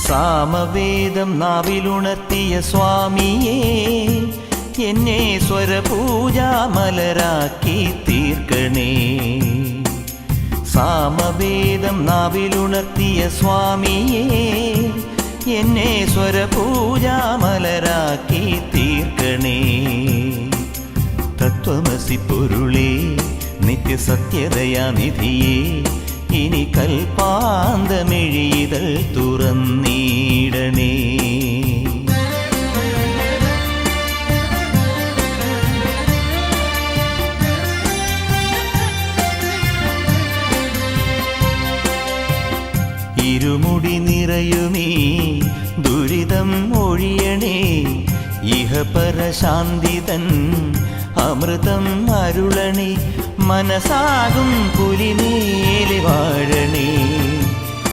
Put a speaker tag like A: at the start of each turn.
A: സാമവേദം നാവിലുണർത്തിയ സ്വാമിയേ, എന്നെ സ്വരപൂജാമലരാക്കി തീർക്കണേ. സാമവേദം നാവിലുണർത്തിയ സ്വാമിയേ, എന്നെ സ്വരപൂജാമലരാക്കി തീർക്കണേ. തത്വമസി പൊരുളേ, നിത്യസത്യദയാനിധിയേ, ഇനി കൽപ്പാന്തമിഴിതൾ തുറന്നീടണേ. ഇരുമുടി നിറയുമീ ദുരിതം ഒഴിയണേ. ഇഹപരശാന്തിതൻ അമൃതം അരുളണേ. മനസാകും പുലിമേലെ വാഴണേ.